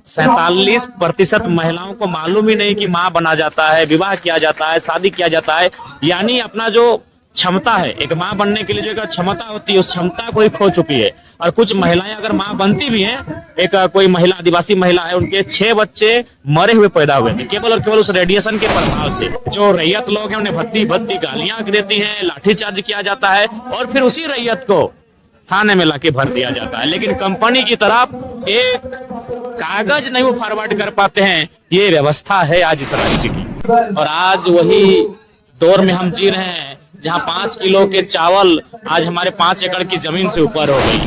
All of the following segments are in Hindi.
47% महिलाओं को मालूम ही नहीं कि मां बना जाता है, विवाह किया जाता है, शादी किया जाता है। यानी अपना जो क्षमता है, एक मां बनने के लिए जो एक क्षमता होती है, उस क्षमता को ही खो चुकी है। और कुछ महिलाएं अगर मां बनती भी हैं, एक कोई महिला, आदिवासी महिला है, उनके 6 बच्चे मरे हुए पैदा हुए थे, केवल और केवल उस रेडिएशन के प्रभाव से। जो रैयत लोग हैं उन्हें भद्दी भद्दी गालियां देती हैं, लाठीचार्ज किया जाता है, और फिर उसी रैयत को थाने में लाके भर दिया जाता है। लेकिन कंपनी की तरफ एक कागज नहीं वो फॉरवर्ड कर पाते हैं। ये व्यवस्था है आज इस राज्य की। और आज वही दौर में हम जी रहे हैं जहां 5 किलो के चावल आज हमारे 5 एकड़ की जमीन से ऊपर हो गई।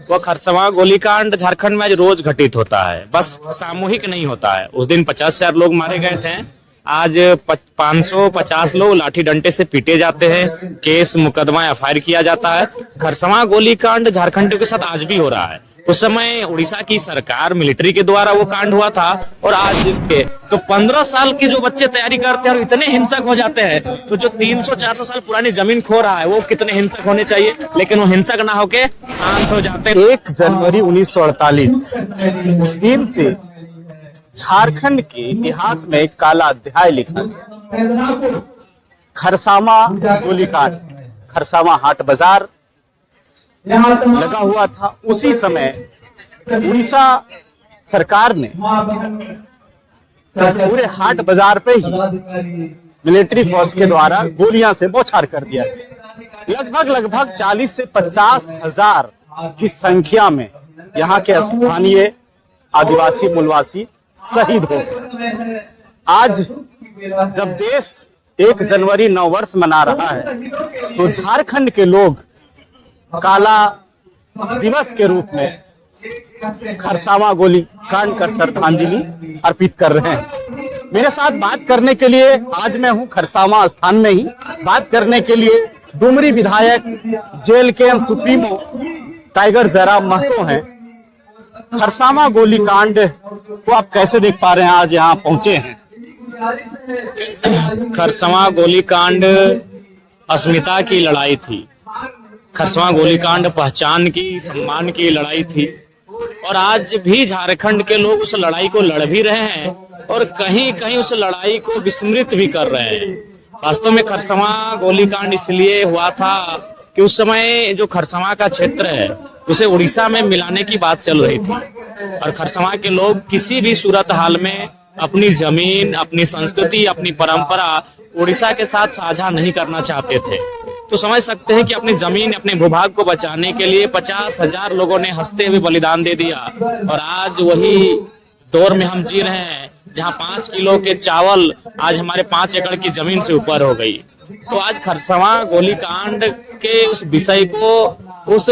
वो खरसवां गोलीकांड झारखंड में आज रोज घटित होता है, बस सामूहिक नहीं होता है। उस दिन 50,000 लोग मारे गए थे, आज 550 लोग लाठी डंडे से पीटे जाते हैं, केस मुकदमा FIR किया जाता है। खरसवां गोलीकांड झारखंड के साथ आज भी हो रहा है। उस समय उड़ीसा की सरकार, मिलिट्री के द्वारा वो कांड हुआ था, और आज के तो 15 साल के जो बच्चे तैयारी करते हैं और इतने हिंसक हो जाते हैं, तो जो 300-400 साल पुरानी जमीन खो रहा है वो कितने हिंसक होने चाहिए, लेकिन वो हिंसक ना होके शांत हो जाते हैं। 1 जनवरी 1948 उस दिन से झारखंड के इतिहास में एक काला अध्याय लिखा गया। खरसावां गोलीकांड, खरसावां हाट बाजार लगा हुआ था। उसी समय उड़ीसा सरकार ने पूरे हाट बाजार पे ही मिलिट्री फोर्स के द्वारा गोलियां से बौछार कर दिया। लगभग 40 से 50 हजार की संख्या में यहाँ के स्थानीय आदिवासी मूलवासी शहीद हो गए। आज जब देश 1 जनवरी नववर्ष मना रहा है, तो झारखंड के लोग काला दिवस के रूप में खरसावां गोलीकांड कर श्रद्धांजलि अर्पित कर रहे हैं। मेरे साथ बात करने के लिए आज मैं हूं खरसावां स्थान में ही। बात करने के लिए डुमरी विधायक, जेल के सुप्रीमो टाइगर जयराम महतो हैं। खरसावां गोलीकांड को आप कैसे देख पा रहे हैं, आज यहाँ पहुंचे हैं? खरसवां गोलीकांड अस्मिता की लड़ाई थी। खरसवां गोलीकांड पहचान की, सम्मान की लड़ाई थी, और आज भी झारखंड के लोग उस लड़ाई को लड़ भी रहे हैं और कहीं कहीं उस लड़ाई को विस्मृत भी कर रहे हैं। वास्तव में खरसवां गोलीकांड इसलिए हुआ था कि उस समय जो खरसवां का क्षेत्र है उसे उड़ीसा में मिलाने की बात चल रही थी, और खरसवां के लोग किसी भी सूरत हाल में अपनी जमीन, अपनी संस्कृति, अपनी परंपरा उड़ीसा के साथ साझा नहीं करना चाहते थे। तो समझ सकते हैं कि अपनी जमीन, अपने भूभाग को बचाने के लिए 50,000 लोगों ने हंसते हुए बलिदान दे दिया। और आज वही दौर में हम जी रहे हैं जहां 5 किलो के चावल आज हमारे 5 एकड़ की जमीन से ऊपर हो गई। तो आज खरसवां गोलीकांड के उस विषय को, उस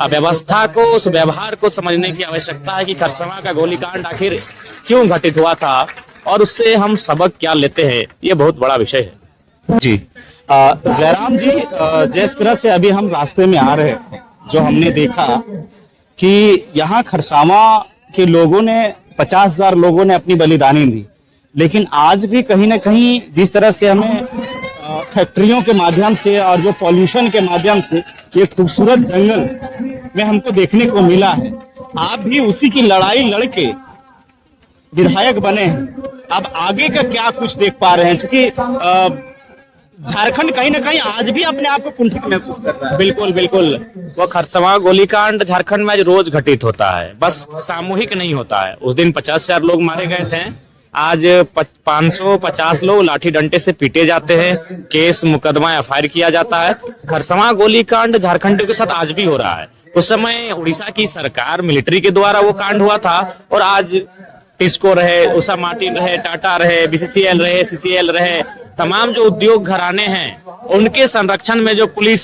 व्यवस्था को, उस व्यवहार को समझने की आवश्यकता है कि खरसवां का गोलीकांड आखिर क्यों घटित हुआ था और उससे हम सबक क्या लेते हैं। ये बहुत बड़ा विषय है। जी जयराम जी, जिस तरह से अभी हम रास्ते में आ रहे थे, जो हमने देखा कि यहाँ खरसावां के लोगों ने, 50,000 लोगों ने अपनी बलिदानी दी, लेकिन आज भी कहीं ना कहीं जिस तरह से हमें फैक्ट्रियों के माध्यम से और जो पॉल्यूशन के माध्यम से ये खूबसूरत जंगल में हमको देखने को मिला है, आप भी उसी की लड़ाई लड़के विधायक बने हैं। अब आगे का क्या कुछ देख पा रहे हैं, क्योंकि झारखंड कहीं ना कहीं आज भी अपने आप को कुंठित महसूस कर रहा है। बिल्कुल बिल्कुल, वो खरसवां गोलीकांड झारखंड में आज रोज घटित होता है, बस सामूहिक नहीं होता है। उस दिन 50,000 लोग मारे गए थे, आज 550 लोग लाठी डंडे से पीटे जाते हैं, केस मुकदमा FIR किया जाता है। खरसवां गोलीकांड झारखंड के साथ आज भी हो रहा है। उस समय उड़ीसा की सरकार, मिलिट्री के द्वारा वो कांड हुआ था, और आज टिस्को रहे, उषा मार्टिन रहे, टाटा रहे, BCCL रहे, CCL रहे, तमाम जो उद्योग घराने हैं उनके संरक्षण में जो पुलिस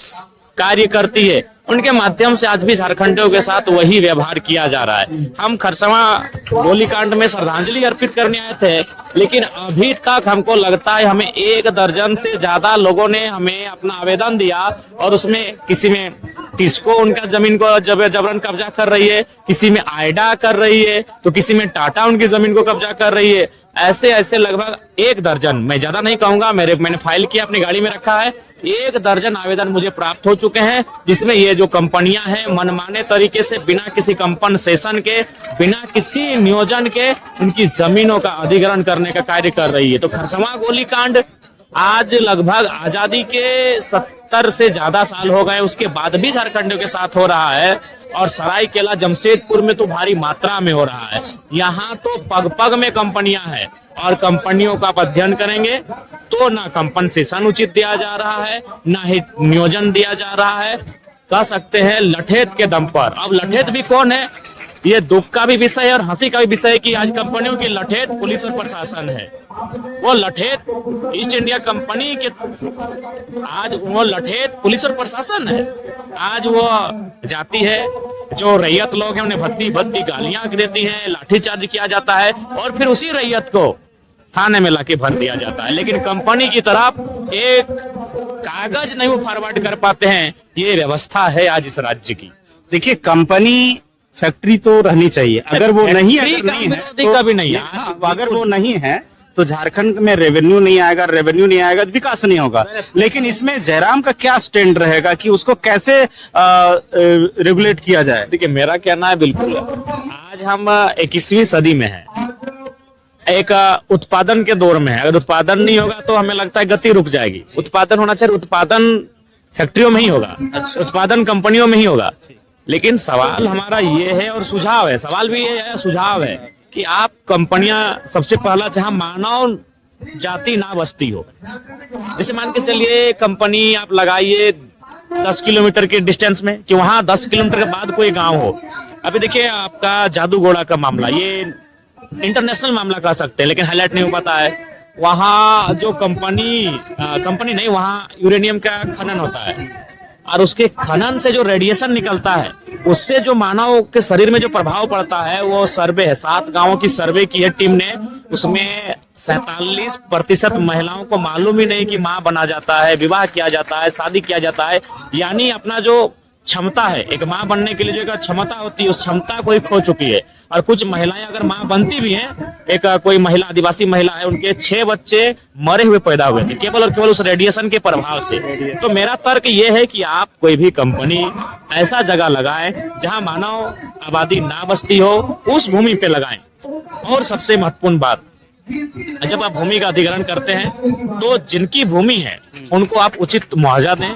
कार्य करती है, उनके माध्यम से आज भी झारखंडियों के साथ वही व्यवहार किया जा रहा है। हम खरसवां गोलीकांड में श्रद्धांजलि अर्पित करने आए थे, लेकिन अभी तक हमको लगता है हमें 1 दर्जन से ज्यादा लोगों ने हमें अपना आवेदन दिया और उसमें किसी में टिस्को उनका जमीन को जबरन कब्जा कर रही है, किसी में आयडा कर रही है, तो किसी में टाटा उनकी जमीन को कब्जा कर रही है। ऐसे ऐसे लगभग 1 दर्जन, मैं ज्यादा नहीं कहूंगा, मैंने फाइल किया, अपनी गाड़ी में रखा है, 1 दर्जन आवेदन मुझे प्राप्त हो चुके हैं, जिसमें ये जो कंपनियां हैं मनमाने तरीके से बिना किसी कंपनसेशन के, बिना किसी नियोजन के उनकी जमीनों का अधिग्रहण करने का कार्य कर रही है। तो खरसवां गोलीकांड आज लगभग आजादी के 70 से ज्यादा साल हो गए, उसके बाद भी झारखंडियों के साथ हो रहा है, और सरायकेला जमशेदपुर में तो भारी मात्रा में हो रहा है। यहाँ तो पग पग में कंपनियां हैं, और कंपनियों का आप अध्ययन करेंगे तो ना कंपनसेशन उचित दिया जा रहा है, ना ही नियोजन दिया जा रहा है, कह सकते हैं लठेत के दम पर। अब लठेत भी कौन है, ये दुख का भी विषय है और हंसी का भी विषय है कि आज कंपनियों की लठेत पुलिस और प्रशासन है। वो लठेत ईस्ट इंडिया कंपनी के, आज वो लठेत पुलिस और प्रशासन है। आज वो जाती है, जो रैयत लोग हैं उन्हें भद्दी भद्दी गालियां देती हैं, लाठीचार्ज किया जाता है, और फिर उसी रैयत को थाने में लाके भर दिया जाता है। लेकिन कंपनी की तरफ एक कागज नहीं वो फॉरवर्ड कर पाते हैं। ये व्यवस्था है आज इस राज्य की। देखिए, कंपनी फैक्ट्री तो रहनी चाहिए, अगर वो नहीं है तो कभी नहीं है। हाँ, अगर वो नहीं है तो झारखंड में रेवेन्यू नहीं आएगा, रेवेन्यू नहीं आएगा तो विकास नहीं होगा। लेकिन इसमें जयराम का क्या स्टैंड रहेगा कि उसको कैसे रेगुलेट किया जाए? देखिए, मेरा कहना है बिल्कुल, आज हम 21वीं सदी में हैं, एक उत्पादन के दौर में है। अगर उत्पादन नहीं होगा तो हमें लगता है गति रुक जाएगी। उत्पादन होना चाहिए, उत्पादन फैक्ट्रियों में ही होगा, उत्पादन कंपनियों में ही होगा। लेकिन सवाल हमारा ये है, और सुझाव है, सवाल भी ये है, सुझाव है कि आप कंपनियां सबसे पहला जहां मानव जाति ना बसती हो, जैसे मान के चलिए कंपनी आप लगाइए 10 किलोमीटर के डिस्टेंस में, कि वहां 10 किलोमीटर के बाद कोई गांव हो। अभी देखिए आपका जादूगोड़ा का मामला, ये इंटरनेशनल मामला कह सकते हैं, लेकिन हाईलाइट नहीं हो पाता है। वहां जो कंपनी नहीं, वहां यूरेनियम का खनन होता है, और उसके खनन से जो रेडिएशन निकलता है उससे जो मानव के शरीर में जो प्रभाव पड़ता है, वो सर्वे है, 7 गांवों की सर्वे की है टीम ने। उसमें 47% महिलाओं को मालूम ही नहीं कि मां बना जाता है, विवाह किया जाता है, शादी किया जाता है। यानी अपना जो क्षमता है, एक मां बनने के लिए जो एक क्षमता होती है, उस क्षमता को ही खो चुकी है। और कुछ महिलाएं अगर मां बनती भी हैं, एक कोई महिला, आदिवासी महिला है, उनके 6 बच्चे मरे हुए पैदा हुए थे, केवल और केवल उस रेडिएशन के प्रभाव से। तो मेरा तर्क ये है कि आप कोई भी कंपनी ऐसा जगह लगाएं जहां मानव आबादी ना बसती हो, उस भूमि पे लगाएं। और सबसे महत्वपूर्ण बात, जब आप भूमि का अधिग्रहण करते हैं तो जिनकी भूमि है उनको आप उचित मुआवजा दें।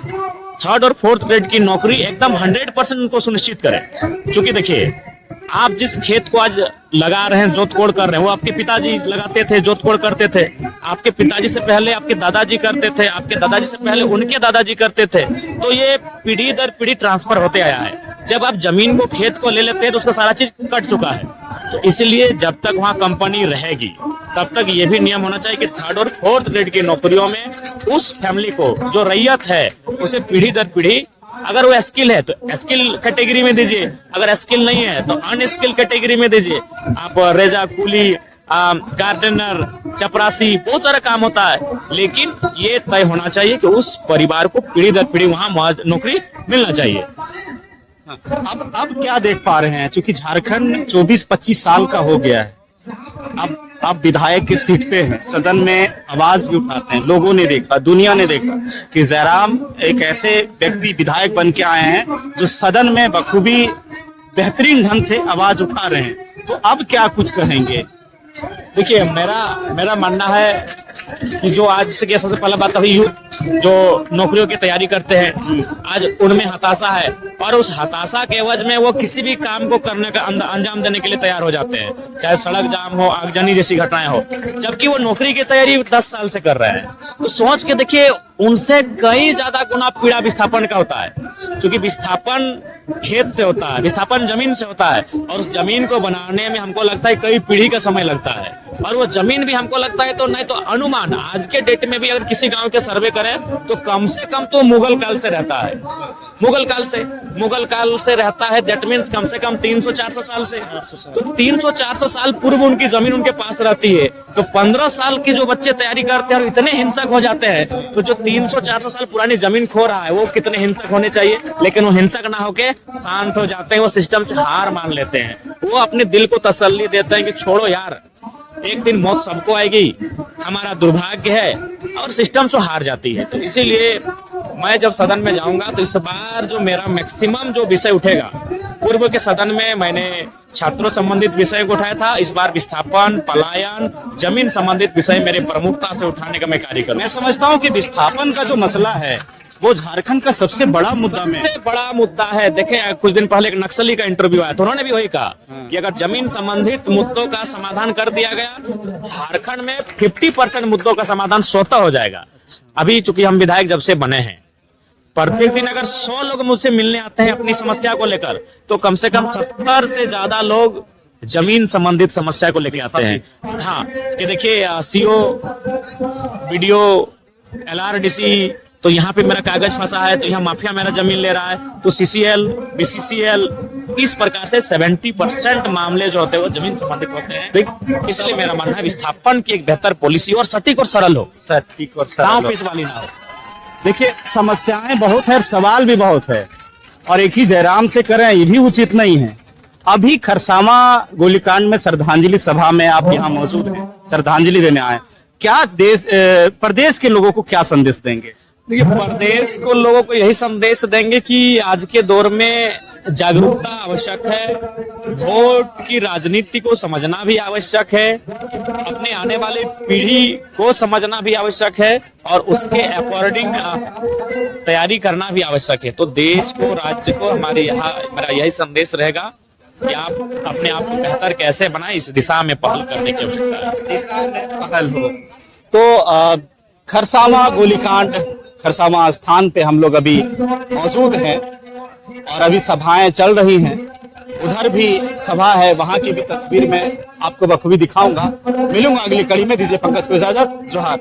3rd और 4th ग्रेड की नौकरी एकदम 100% उनको सुनिश्चित करें। क्योंकि देखिए, आप जिस खेत को आज लगा रहे हैं, जोत कोड़ कर रहे हैं, वो आपके पिताजी लगाते थे, जोत कोड़ करते थे। आपके पिताजी से पहले आपके दादाजी करते थे, आपके दादाजी से पहले उनके दादाजी करते थे। तो ये पीढ़ी दर पीढ़ी ट्रांसफर होते आया है। जब आप जमीन को, खेत को ले लेते हैं तो उसका सारा चीज कट चुका है। तो इसलिए जब तक वहां कंपनी रहेगी तब तक ये भी नियम होना चाहिए कि 3rd और 4th ग्रेड की नौकरियों में उस फैमिली को, जो रैयत है, उसे पीढ़ी दर पीढ़ी, अगर वो स्किल है तो स्किल कैटेगरी में दीजिए, अगर स्किल नहीं है तो अनस्किल कैटेगरी में दीजिए। आप रेजा, कुली, गार्डनर, चपरासी, बहुत सारा काम होता है, लेकिन ये तय होना चाहिए कि उस परिवार को पीढ़ी दर पीढ़ी वहां नौकरी मिलना चाहिए। अब क्या देख पा रहे हैं, क्योंकि झारखंड 24-25 साल का हो गया है, अब विधायक की सीट पे हैं, सदन में आवाज भी उठाते हैं। लोगों ने देखा, दुनिया ने देखा कि जयराम एक ऐसे व्यक्ति विधायक बन के आए हैं जो सदन में बखूबी बेहतरीन ढंग से आवाज उठा रहे हैं। तो अब क्या कुछ कहेंगे? देखिए, मेरा मानना है कि जो आज से सबसे पहला बात, अभी यूथ जो नौकरियों की तैयारी करते हैं, आज उनमें हताशा है, और उस हताशा के एवज में वो किसी भी काम को करने का अंजाम देने के लिए तैयार हो जाते हैं, चाहे सड़क जाम हो, आगजनी जैसी घटनाएं हो, जबकि वो नौकरी की तैयारी 10 साल से कर रहे हैं। तो सोच के देखिए, उनसे कई ज्यादा गुना पीड़ा विस्थापन का होता है, क्योंकि विस्थापन खेत से होता है, विस्थापन जमीन से होता है, और उस जमीन को बनाने में हमको लगता है कई पीढ़ी का समय लगता है। और वो जमीन भी हमको लगता है तो नहीं तो अनुमान आज के डेट में भी अगर किसी गांव के सर्वे करें तो कम से कम तो मुगल काल से रहता है, मुगल काल से रहता है। दैट मीन्स कम से कम 300-400 साल से, तो 300-400 साल पूर्व उनकी जमीन उनके पास रहती है। तो 15 साल के जो बच्चे तैयारी करते हैं और इतने हिंसक हो जाते हैं, तो जो 300-400 साल पुरानी जमीन खो रहा है वो कितने हिंसक होने चाहिए, लेकिन वो हिंसक ना होके शांत हो जाते हैं, वो सिस्टम से हार मान लेते हैं, वो अपने दिल को तसल्ली देते हैं कि छोड़ो यार, एक दिन मौत सबको आएगी, हमारा दुर्भाग्य है, और सिस्टम से हार जाती है। तो इसीलिए मैं जब सदन में जाऊंगा तो इस बार जो मेरा मैक्सिमम जो विषय उठेगा, पूर्व के सदन में मैंने छात्रों संबंधित विषय को उठाया था, इस बार विस्थापन, पलायन, जमीन संबंधित विषय मेरे प्रमुखता से उठाने का मैं कार्य करूंगा। मैं समझता हूँ कि विस्थापन का जो मसला है वो झारखंड का सबसे बड़ा मुद्दा में, सबसे बड़ा मुद्दा है। देखें, कुछ दिन पहले एक नक्सली का इंटरव्यू आया था, उन्होंने भी वही कहा कि अगर जमीन संबंधित मुद्दों का समाधान कर दिया गया, झारखंड में 50% मुद्दों का समाधान स्वतः हो जाएगा। अभी चूंकि हम विधायक जब से बने हैं, प्रत्येक दिन अगर 100 लोग मुझसे मिलने आते हैं अपनी समस्या को लेकर, तो कम से कम 70 से ज्यादा लोग जमीन संबंधित समस्या को लेकर आते हैं। हाँ, कि देखिए सीओ, बीडीओ, LRDC, तो यहाँ पे मेरा कागज फंसा है, तो यहाँ माफिया मेरा जमीन ले रहा है, तो CCL, BCCL, इस प्रकार से 70% मामले जो होते हैं वो जमीन संबंधित होते हैं। इसलिए मेरा मानना है विस्थापन की एक बेहतर पॉलिसी और सटीक और सरल हो, सटीक और गांव सरल। पेच वाली ना हो। देखिए, समस्याएं बहुत है, सवाल भी बहुत है, और एक ही जयराम से करें ये भी उचित नहीं है। अभी खरसावा गोलीकांड में श्रद्धांजलि सभा में आप यहाँ मौजूद हैं, श्रद्धांजलि देने आए, क्या प्रदेश के लोगों को क्या संदेश देंगे? देखिए, प्रदेश को लोगों को यही संदेश देंगे कि आज के दौर में जागरूकता आवश्यक है, वोट की राजनीति को समझना भी आवश्यक है, अपने आने वाली पीढ़ी को समझना भी आवश्यक है, और उसके अकॉर्डिंग तैयारी करना भी आवश्यक है। तो देश को, राज्य को मेरा यही संदेश रहेगा कि आप अपने आप को बेहतर कैसे बनाएं, इस दिशा में पहल करने की आवश्यकता है। दिशा में पहल हो। तो खरसावा गोलीकांड, खरसावा स्थान पे हम लोग अभी मौजूद हैं और अभी सभाएं चल रही हैं, उधर भी सभा है, वहां की भी तस्वीर मैं आपको बखूबी दिखाऊंगा। मिलूंगा अगली कड़ी में, दीजिए पंकज को इजाजत। जोहार।